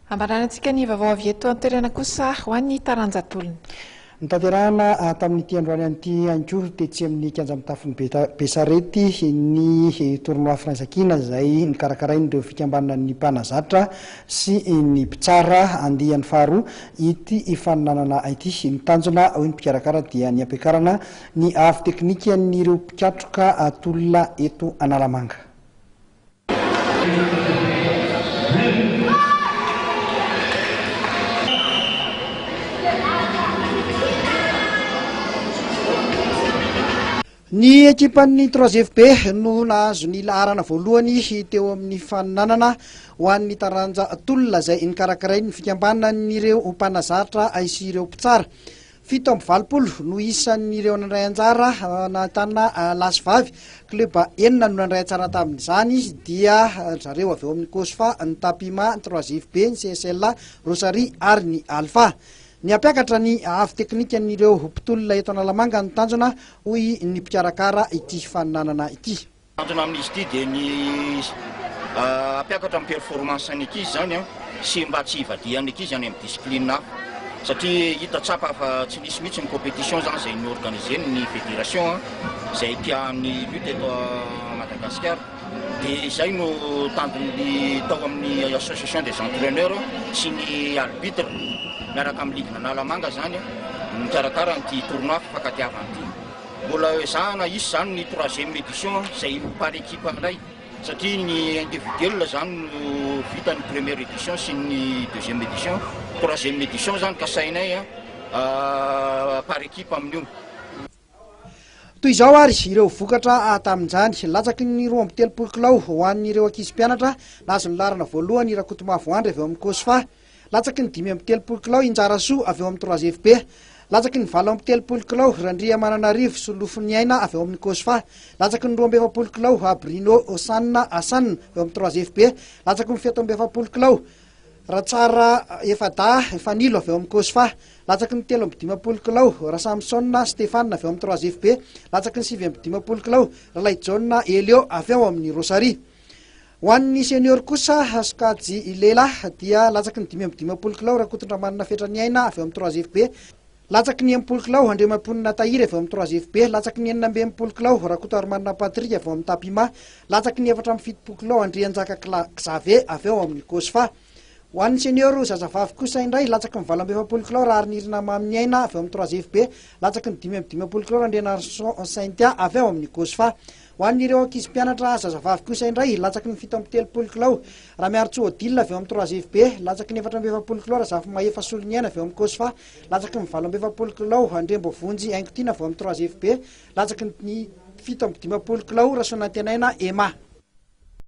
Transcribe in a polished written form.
Ambaranantsika ny vaovao avy eto an-toerana kosa ho an'ny taranjatolony. Nitaterahana tamin'ity androany an'ity anko tetsy amin'ny kianja mitafon'i Besarety ny tournoi fransakina izay nikarakarain'ireo fikambanan'ny mpanazatra sy ny mpitsara andian'ny faharoa ity fifaninanana ity. Ny tanjona hoe ny mpikarakara dia ny ampiakarana ny avy teknika n'ireo mpikatroka atolona eto Analamanga. Ny ekipan'ny 3FB no nahazo ny laharana voalohany teo amin'ny fifaninanana ho an'ny taranja tolona izay nikarakarain'ny fikambanan'ireo mpanazatra sy ireo mpitsara. 7-20 no isan'ireo nandray anjara nahitana lasy vavy, klioba 9 no nandray anjara tamin'izany dia zareo avy eo amin'ny kosfa, ny tapima, ny 3FB, ny CSL, Rosary ary ny alpha. Ny ampiakatra ny avy teknika n'ireo mpitolona eto Analamanga ny tanjona hoy ny mpikarakara ity fifaninanana ity. Tanjona amin'izy ity dia ny ampiakatra amin'ny performance ny ankizy zany sy mba tsy ivadihan'ny ankizy any amin'ny discipline satria hita tsapa fa tsy nisy mihitsy ny compétition zany izay norganisé ny fédération izay tian'ny lutte eto Madagasikara. Dia izay no tandrony tao amin'ny association des entraîneurs sy ny arbitre miaraka amin'ny ligue Analamanga zany nikarakara an'ity tournoi fakatiavan'ity. Mbola ezahana isy zany ny 3e édition izay par équipe anay satria ny individuel zany no vita ny 1e édition sy ny 2e édition. 3e édition zany kasainay par équipe amin'io. Toy izao ary ireo vokatra tamin'izany latsaky ny 230 kilao ho an'ireo ankizy mpianatra nahazo ny laharana voalohany Rakotomavoandry avy eo amin'ny kosfa. Latsaky ny 530 kilao Anjara avy eo amin'ny 3FB. Latsaky ny 430 kilao Randriamananarivo Solofon'ny Aina avy eo amin'ny kosfa. Latsaky ny 270 kilao Abrino Osanna avy eo amin'ny 3FB. Latsaky ny 770 kilao Ratsara Efanilo avy eo amin'ny kosfa. Latsaky ny 350 kilao Rasamsonna Stefana avy eo amin'ny 3FB. Latsaky ny 750 kilao Ralaijona Elio avy eo amin'ny Rosary. Ho an'ny senior kosa Askajy Lela dia latsaky ny 550 kilao Rakotondramanina Fetrany Aina avy eo amin'ny 3FB. Latsaky ny 90 kilao Andriamamponina Tahiry avy eo amin'ny 3FB. Latsaky ny 970 kilao Rakotoarmanina Patry avy eo amin'ny Tapima. Latsaky ny 470 kilao Andrianjaka Xave avy eo amin'ny kosfa. Ho an'ny senior zazavavy kosa indray latsaky ny 870 kilao Raharinirina Amin'ny Aina avy eo amin'ny 3FB. Latsaky ny 550 kilao Andrianarson Saintia avy eo amin'ny kosfa. Ho an'ireo ankizy mpianatra zazavavy kosa indray latsaky ny 730 kilao Ramiarotso Odile avy eo amin'ny 3FB. Latsaky ny 470 kilao Razafy Maefa Soloniana avy eo amin'ny kosfa. Latsaky ny 870 kilao Andrembovonjy Aingotina avy eo amin'ny 3FB. Latsaky ny 710 kilao Rasonantenaina Ema.